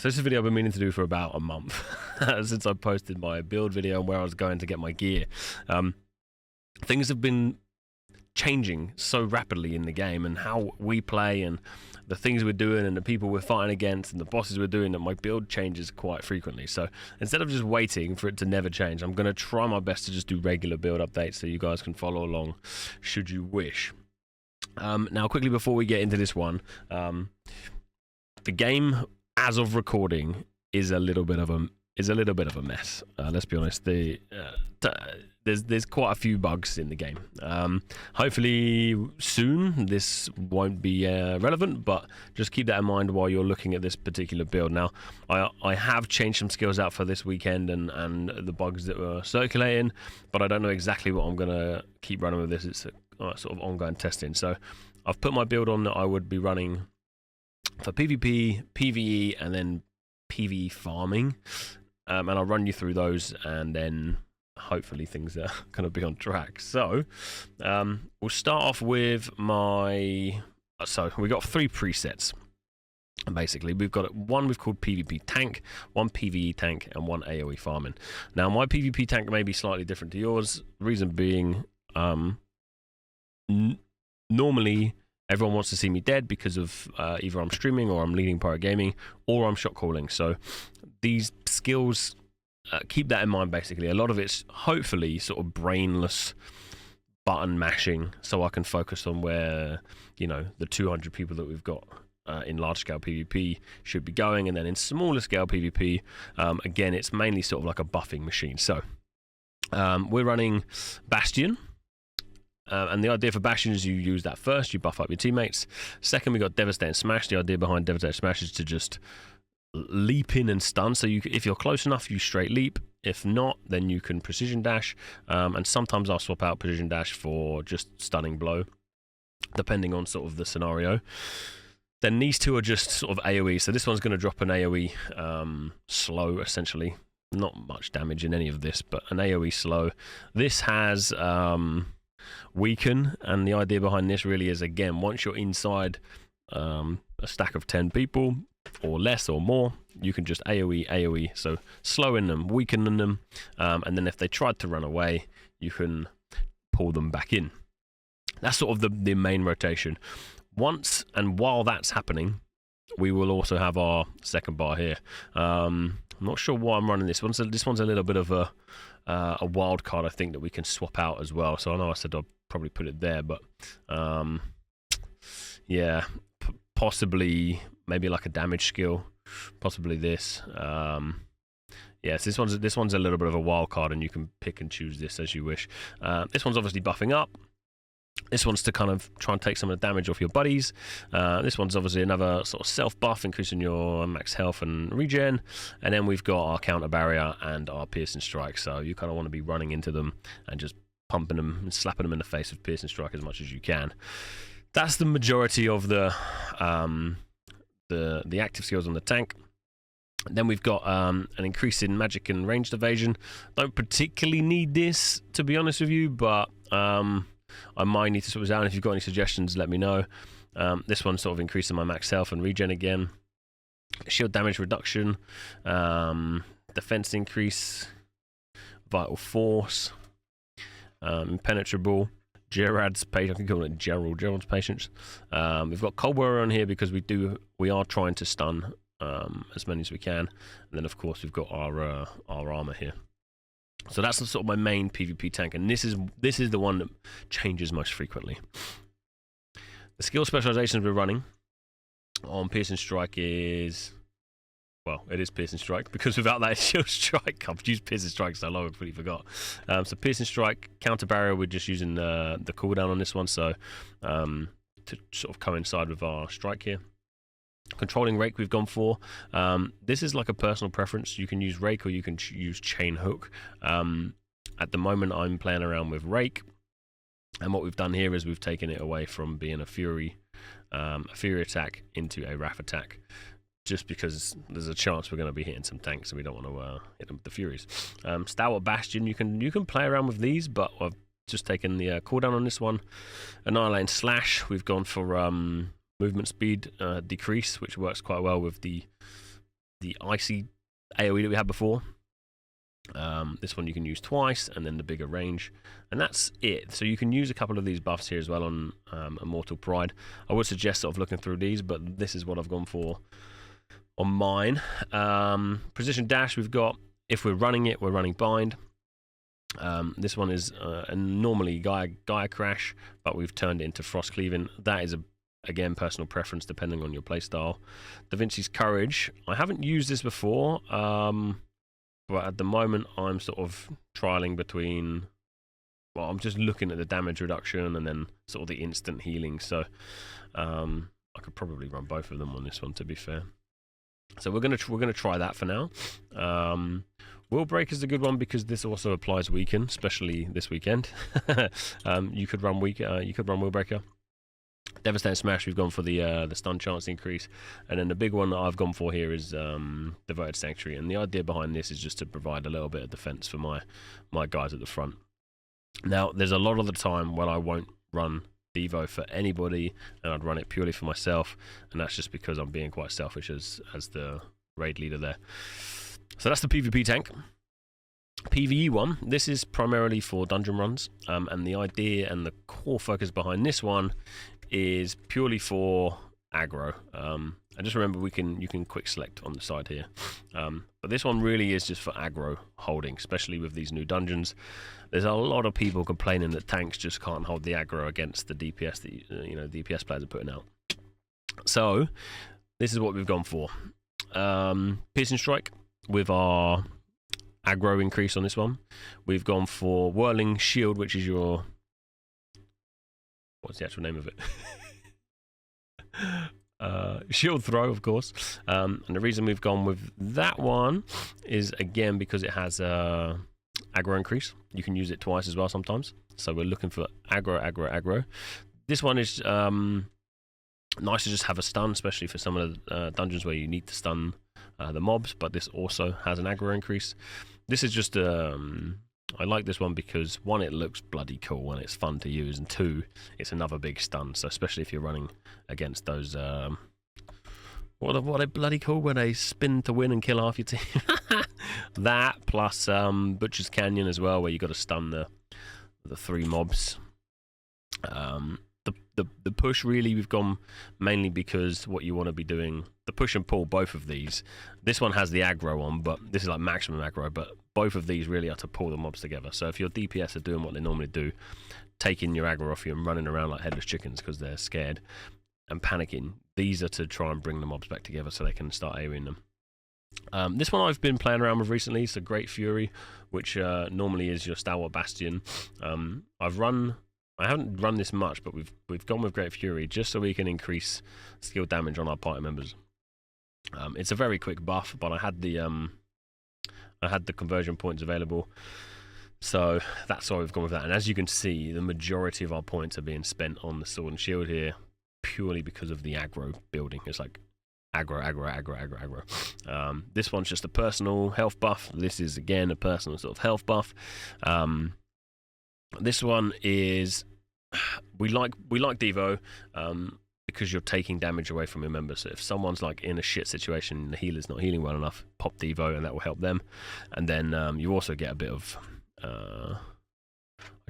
So this is a video I've been meaning to do for about a month since I posted my build video and where I was going to get my gear. Things have been changing so rapidly in the game, and how we play and the things we're doing and the people we're fighting against and the bosses we're doing, that my build changes quite frequently. So instead of just waiting for it to never change, I'm going to try my best to just do regular build updates so you guys can follow along should you wish. Now quickly before we get into this one, the game as of recording is a little bit of a mess. Let's be honest. There's quite a few bugs in the game. Hopefully soon this won't be relevant, but just keep that in mind while you're looking at this particular build. Now, I have changed some skills out for this weekend and the bugs that were circulating, but I don't know exactly what I'm gonna keep running with this. It's a sort of ongoing testing. So I've put my build on that I would be running for PvP, PVE, and then PVE farming, and I'll run you through those, and then hopefully things are going to be on track. So we'll start off with my... So we got 3 presets. Basically, we've got one we've called PvP tank, one PvE tank, and one AOE farming. Now, my PvP tank may be slightly different to yours. Reason being, normally everyone wants to see me dead because of either I'm streaming or I'm leading pirate gaming or I'm shot calling. So these skills, keep that in mind. Basically, a lot of it's hopefully sort of brainless button mashing, so I can focus on where, you know, the 200 people that we've got in large scale PvP should be going, and then in smaller scale PvP, again, it's mainly sort of like a buffing machine. So we're running Bastion. And the idea for Bastion is you use that first, you buff up your teammates. Second, we got Devastating Smash. The idea behind Devastating Smash is to just leap in and stun. So if you're close enough, you straight leap. If not, then you can precision dash. And sometimes I'll swap out precision dash for just stunning blow, depending on sort of the scenario. Then these two are just sort of AoE. So this one's going to drop an AoE slow, essentially. Not much damage in any of this, but an AoE slow. This has... weaken, and the idea behind this really is, again, once you're inside a stack of 10 people or less or more, you can just AoE, so slowing them, weakening them, and then if they tried to run away, you can pull them back in. That's sort of the main rotation. Once and while that's happening, we will also have our second bar here. I'm not sure why I'm running this one. So this one's a little bit of a wild card, I think, that we can swap out as well. So I know I said I'll probably put it there, but yeah, possibly maybe like a damage skill, possibly this. Yes, this one's a little bit of a wild card, and you can pick and choose this as you wish. This one's obviously buffing up. This one's to kind of try and take some of the damage off your buddies. This one's obviously another sort of self-buff, increasing your max health and regen. And then we've got our counter barrier and our piercing strike. So you kind of want to be running into them and just pumping them and slapping them in the face with piercing strike as much as you can. That's the majority of the active skills on the tank. Then we've got an increase in magic and ranged evasion. Don't particularly need this, to be honest with you, but... I might need to switch down. If you've got any suggestions, let me know. This one's sort of increasing my max health and regen again. Shield damage reduction, defense increase, vital force, impenetrable, Gerard's patience. I can call it Gerald's patience. We've got cold warrior on here because we are trying to stun as many as we can, and then of course we've got our armor here. So that's sort of my main PvP tank, and this is the one that changes most frequently. The skill specializations we're running on Piercing Strike is, well, it is Piercing Strike, because without that Shield Strike, I've used Piercing Strike so long I completely forgot. So Piercing Strike, Counter Barrier, we're just using the cooldown on this one, so to sort of coincide with our strike here. Controlling Rake we've gone for. This is like a personal preference. You can use Rake or you can use Chain Hook. At the moment I'm playing around with Rake, and what we've done here is we've taken it away from being a Fury attack into a Wrath attack, just because there's a chance we're going to be hitting some tanks and we don't want to hit them with the Furies. Stalwart Bastion, you can play around with these, but I've just taken the cooldown on this one. Annihilating Slash, we've gone for movement speed decrease, which works quite well with the the icy AoE that we had before. This one you can use twice, and then the bigger range, and that's it. So you can use a couple of these buffs here as well on Immortal Pride. I would suggest sort of looking through these, but this is what I've gone for on mine. Precision Dash, we've got, if we're running it, we're running Bind. This one is normally Gaia Crash, but we've turned it into Frost Cleaving. That is, again, personal preference depending on your playstyle. Da Vinci's Courage, I haven't used this before, but at the moment I'm sort of trialing between, well, I'm just looking at the damage reduction and then sort of the instant healing, so I could probably run both of them on this one, to be fair. So we're gonna try that for now. Will Break is a good one because this also applies weaken, especially this weekend. You could run Will Breaker. Devastating Smash, we've gone for the stun chance increase, and then the big one that I've gone for here is Devoted Sanctuary. And the idea behind this is just to provide a little bit of defense for my guys at the front. Now, there's a lot of the time when I won't run Devo for anybody, and I'd run it purely for myself, and that's just because I'm being quite selfish as the raid leader there. So that's the PvP tank. PvE one, this is primarily for dungeon runs, and the idea and the core focus behind this one is purely for aggro. And just remember, you can quick select on the side here, but this one really is just for aggro holding, especially with these new dungeons. There's a lot of people complaining that tanks just can't hold the aggro against the DPS that DPS players are putting out. So this is what we've gone for. Piercing Strike with our aggro increase on this one. We've gone for Whirling Shield, which is your, what's the actual name of it? Shield Throw, of course. And the reason we've gone with that one is, again, because it has aggro increase. You can use it twice as well sometimes. So we're looking for aggro. This one is nice to just have a stun, especially for some of the dungeons where you need to stun the mobs, but this also has an aggro increase. This is just I like this one because, one, it looks bloody cool and it's fun to use, and two, it's another big stun. So especially if you're running against those what are they bloody cool when they spin to win and kill half your team. That plus Butcher's Canyon as well, where you got to stun the three mobs. The push, really, we've gone mainly because what you want to be doing, the push and pull, both of these. This one has the aggro on, but this is like maximum aggro, but both of these really are to pull the mobs together. So if your DPS are doing what they normally do, taking your aggro off you and running around like headless chickens because they're scared and panicking, these are to try and bring the mobs back together so they can start AoEing them. This one I've been playing around with recently, so Great Fury, which normally is your Stalwart Bastion. I haven't run this much, but we've gone with Great Fury just so we can increase skill damage on our party members. It's a very quick buff, but I had the conversion points available, so that's why we've gone with that. And as you can see, the majority of our points are being spent on the sword and shield here, purely because of the aggro building. It's like aggro. This one's just a personal health buff. This is, again, a personal sort of health buff. This one is, we like Devo because you're taking damage away from your members. So if someone's like in a shit situation, the healer's not healing well enough, pop Devo and that will help them. And then you also get a bit of, I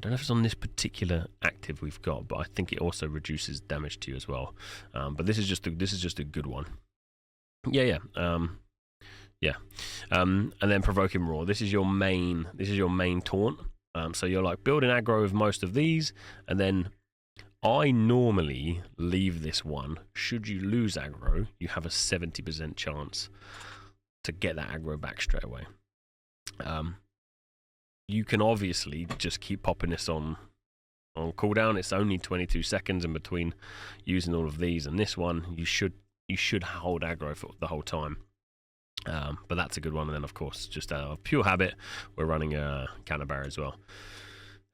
don't know if it's on this particular active we've got, but I think it also reduces damage to you as well. But this is just a good one. Yeah. And then Provoking Roar. This is your main taunt. So you're like building aggro with most of these, and then I normally leave this one. Should you lose aggro, you have a 70% chance to get that aggro back straight away. You can obviously just keep popping this on cooldown. It's only 22 seconds in between using all of these, and this one you should hold aggro for the whole time. But that's a good one. And then, of course, just out of pure habit, we're running a counter barrier as well.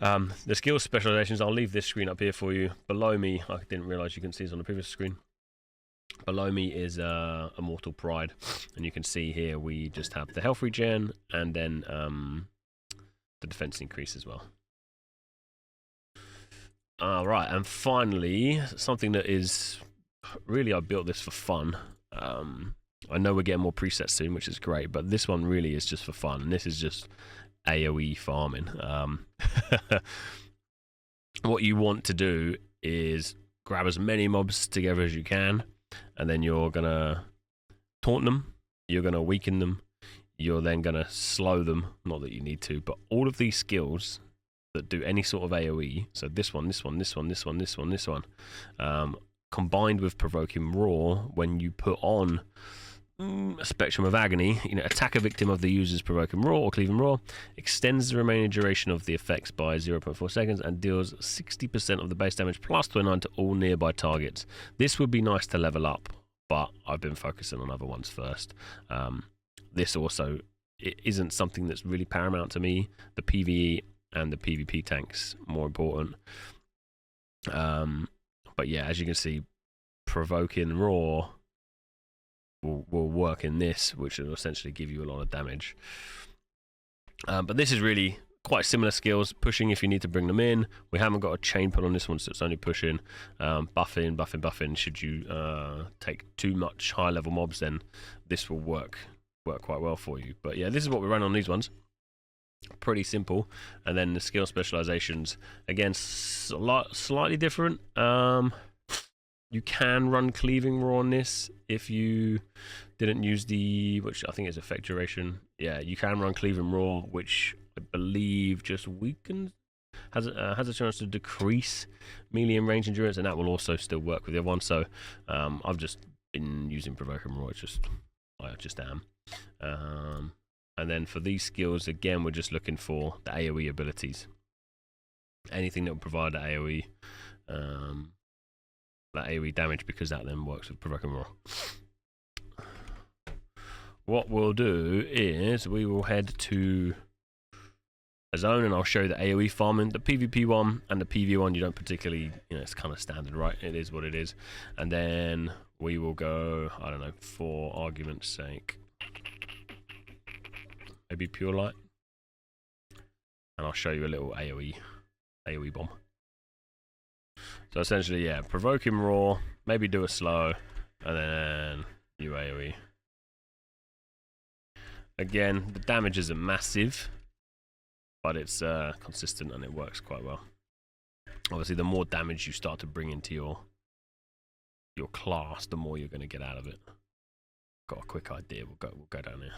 The skills specializations, I'll leave this screen up here for you. Below me, I didn't realize you can see this on the previous screen. Below me is Immortal Pride, and you can see here we just have the health regen and then the defense increase as well. Right, and finally, something that is really, I built this for fun. I know we're getting more presets soon, which is great, but this one really is just for fun, and this is just AoE farming. What you want to do is grab as many mobs together as you can, and then you're gonna taunt them, you're gonna weaken them, you're then gonna slow them, not that you need to, but all of these skills that do any sort of AoE, so this one, combined with Provoking Roar, when you put on a Spectrum of Agony, attack a victim of the user's Provoking Roar or Cleaving Roar, extends the remaining duration of the effects by 0.4 seconds, and deals 60% of the base damage plus 29 to all nearby targets. This would be nice to level up, but I've been focusing on other ones first. This also, it isn't something that's really paramount to me. The PvE and the PvP tanks more important. But yeah, as you can see, Provoking Roar will work in this, which will essentially give you a lot of damage. But this is really quite similar skills. Pushing if you need to bring them in. We haven't got a chain pull on this one, so it's only pushing. Buffing. Should you take too much high level mobs, then this will work quite well for you. But yeah, this is what we run on these ones. Pretty simple. And then the skill specializations, again, slightly different. You can run Cleaving Roar on this if you didn't use which I think is effect duration. Yeah, you can run Cleaving Roar, which I believe just weakens, has a chance to decrease melee and range endurance, and that will also still work with the other one. So I've just been using Provoking Roar. I just am. And then for these skills, again, we're just looking for the AoE abilities. Anything that will provide the AoE. That AoE damage, because that then works with Provoking Roar. What we'll do is we will head to a zone, and I'll show you the AoE farming. The PvP one and the PvE one, you don't particularly, it's kind of standard, right? It is what it is. And then we will go, I don't know, for argument's sake, maybe Pure Light, and I'll show you a little AoE bomb. So essentially, yeah, Provoking Roar, maybe do a slow, and then you AoE. Again, the damage isn't massive, but it's consistent and it works quite well. Obviously, the more damage you start to bring into your class, the more you're going to get out of it. Got a quick idea. We'll go down here.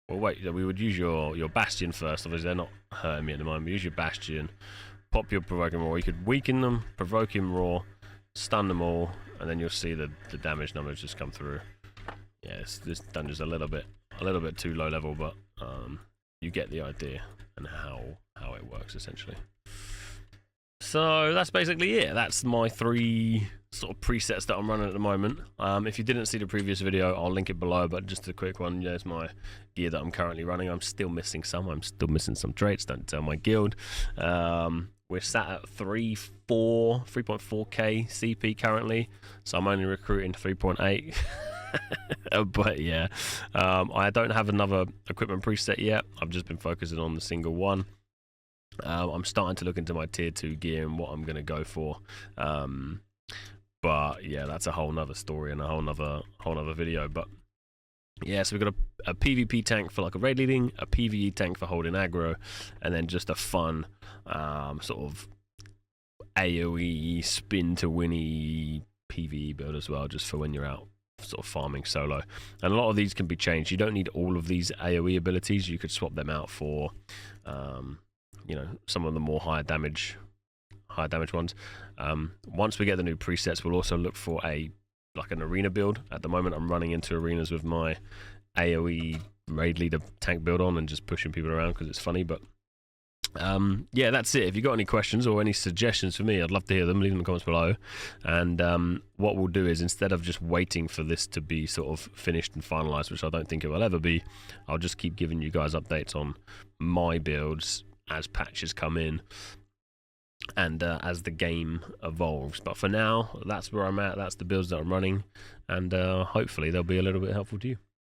Well, wait, we would use your Bastion first. Obviously, they're not hurting me at the moment. Use your Bastion. Pop your Provoking Roar. You could weaken them, Provoking Roar, stun them all, and then you'll see the damage numbers just come through. Yeah, this dungeon's a little bit too low level, but you get the idea and how it works essentially. So that's basically it. That's my 3 sort of presets that I'm running at the moment. If you didn't see the previous video, I'll link it below, but just a quick one. There's my gear that I'm currently running. I'm still missing some. I'm still missing some traits. Don't tell my guild. We're sat at 3.4k CP currently, so I'm only recruiting 3.8. But yeah, I don't have another equipment preset yet. I've just been focusing on the single one. I'm starting to look into my tier 2 gear and what I'm going to go for. But yeah, that's a whole nother story and a whole nother video. But yeah, so we've got a PvP tank for like a raid leading, a PvE tank for holding aggro, and then just a fun sort of AOE spin to winny PvE build as well, just for when you're out sort of farming solo. And a lot of these can be changed. You don't need all of these AOE abilities. You could swap them out for some of the more higher damage ones. Once we get the new presets, we'll also look for like an arena build. At the moment, I'm running into arenas with my AOE raid leader tank build on and just pushing people around because it's funny. But yeah, that's it. If you've got any questions or any suggestions for me, I'd love to hear them. Leave them in the comments below. And what we'll do is, instead of just waiting for this to be sort of finished and finalized, which I don't think it will ever be, I'll just keep giving you guys updates on my builds as patches come in and as the game evolves. But for now, that's where I'm at. That's the builds that I'm running, and hopefully they'll be a little bit helpful to you.